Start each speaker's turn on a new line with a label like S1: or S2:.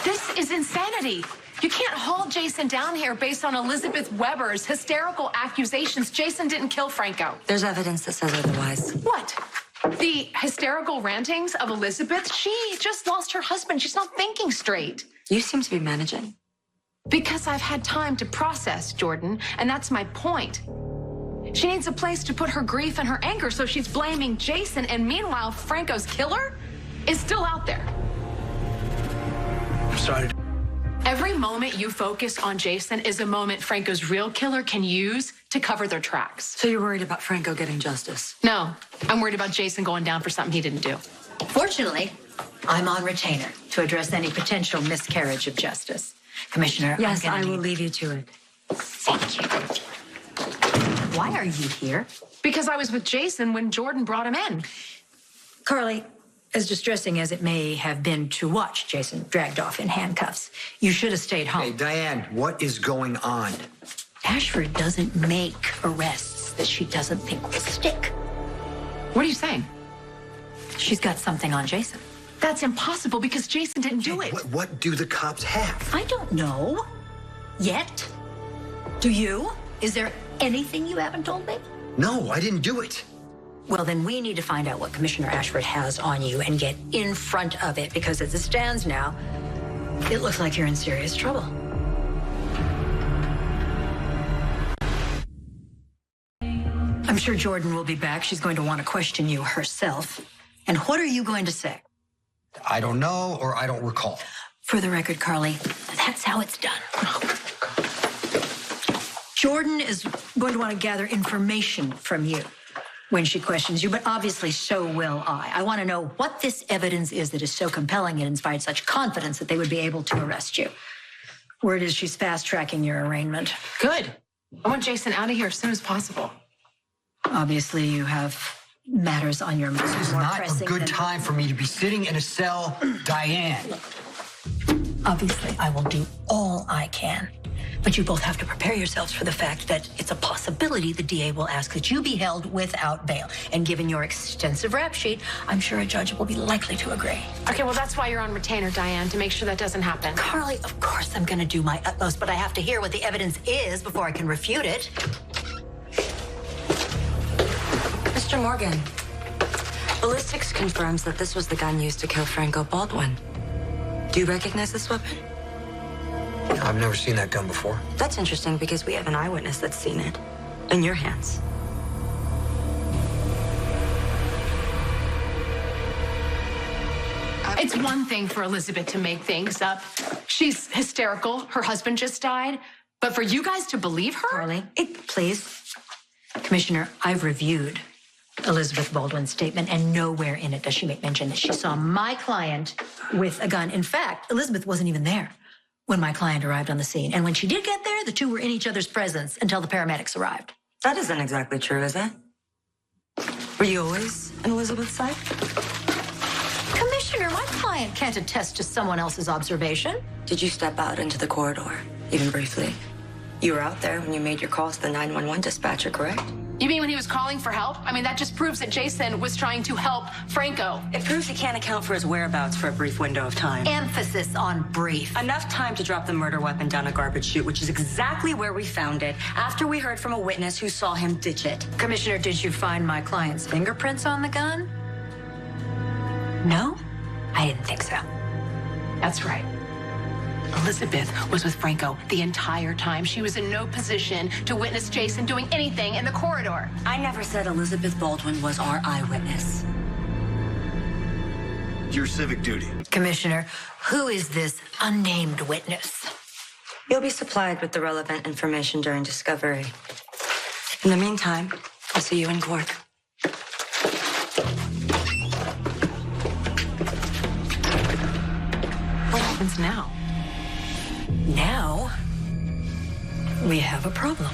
S1: This is insanity. You can't haul Jason down here based on Elizabeth Weber's hysterical accusations. Jason didn't kill Franco.
S2: There's evidence that says otherwise.
S1: What? The hysterical rantings of Elizabeth? She just lost her husband. She's not thinking straight.
S2: You seem to be managing.
S1: Because I've had time to process, Jordan, and that's my point. She needs a place to put her grief and her anger, so she's blaming Jason, and meanwhile, Franco's killer is still out there.
S3: I'm sorry.
S1: Every moment you focus on Jason is a moment Franco's real killer can use to cover their tracks.
S2: So you're worried about Franco getting justice?
S1: No, I'm worried about Jason going down for something he didn't do.
S4: Fortunately, I'm on retainer to address any potential miscarriage of justice. Commissioner,
S2: Yes,
S4: I
S2: will leave you to it.
S4: Thank you. Why are you here?
S1: Because I was with Jason when Jordan brought him in.
S4: Carly, as distressing as it may have been to watch Jason dragged off in handcuffs, you should have stayed home.
S3: Hey, Diane, what is going on?
S4: Ashford doesn't make arrests that she doesn't think will stick.
S1: What are you saying?
S4: She's got something on Jason.
S1: That's impossible because Jason didn't do it.
S3: What do the cops have?
S4: I don't know. Yet. Do you? Is there anything you haven't told me?
S3: No, I didn't do it.
S4: Well, then we need to find out what Commissioner Ashford has on you and get in front of it, because as it stands now, it looks like you're in serious trouble. I'm sure Jordan will be back. She's going to want to question you herself. And what are you going to say?
S3: I don't know, or I don't recall.
S4: For the record, Carly, that's how it's done. Jordan is going to want to gather information from you when she questions you, but obviously so will I. I want to know what this evidence is that is so compelling and inspired such confidence that they would be able to arrest you. Word is she's fast-tracking your arraignment.
S1: Good. I want Jason out of here as soon as possible.
S4: Obviously, you have matters on your mind.
S3: This is
S4: more
S3: not a
S4: pressing
S3: good
S4: than-
S3: time for me to be sitting in a cell. Diane.
S4: Obviously, I will do all I can. But you both have to prepare yourselves for the fact that it's a possibility the DA will ask that you be held without bail. And given your extensive rap sheet, I'm sure a judge will be likely to agree.
S1: Okay, well, that's why you're on retainer, Diane, to make sure that doesn't happen.
S4: Carly, of course I'm going to do my utmost, but I have to hear what the evidence is before I can refute it.
S2: Mr. Morgan, ballistics confirms that this was the gun used to kill Franco Baldwin. Do you recognize this weapon?
S3: I've never seen that gun before.
S2: That's interesting because we have an eyewitness that's seen it. In your hands.
S1: It's one thing for Elizabeth to make things up. She's hysterical. Her husband just died. But for you guys to believe her?
S4: Carly, please. Commissioner, I've reviewed Elizabeth Baldwin's statement, and nowhere in it does she make mention that she saw my client with a gun. In fact, Elizabeth wasn't even there when my client arrived on the scene. And when she did get there, the two were in each other's presence until the paramedics arrived.
S2: That isn't exactly true, is it? Were you always on Elizabeth's side?
S4: Commissioner, my client can't attest to someone else's observation.
S2: Did you step out into the corridor, even briefly? You were out there when you made your calls to the 911 dispatcher, correct?
S1: You mean when he was calling for help? I mean, that just proves that Jason was trying to help Franco.
S2: It proves he can't account for his whereabouts for a brief window of time.
S4: Emphasis on brief.
S2: Enough time to drop the murder weapon down a garbage chute, which is exactly where we found it, after we heard from a witness who saw him ditch it.
S4: Commissioner, did you find my client's fingerprints on the gun? No? I didn't think so.
S1: That's right. Elizabeth was with Franco the entire time. She was in no position to witness Jason doing anything in the corridor.
S2: I never said Elizabeth Baldwin was our eyewitness.
S3: Your civic duty.
S4: Commissioner, who is this unnamed witness?
S2: You'll be supplied with the relevant information during discovery. In the meantime, I'll see you in court.
S1: What happens now?
S4: Now, we have a problem.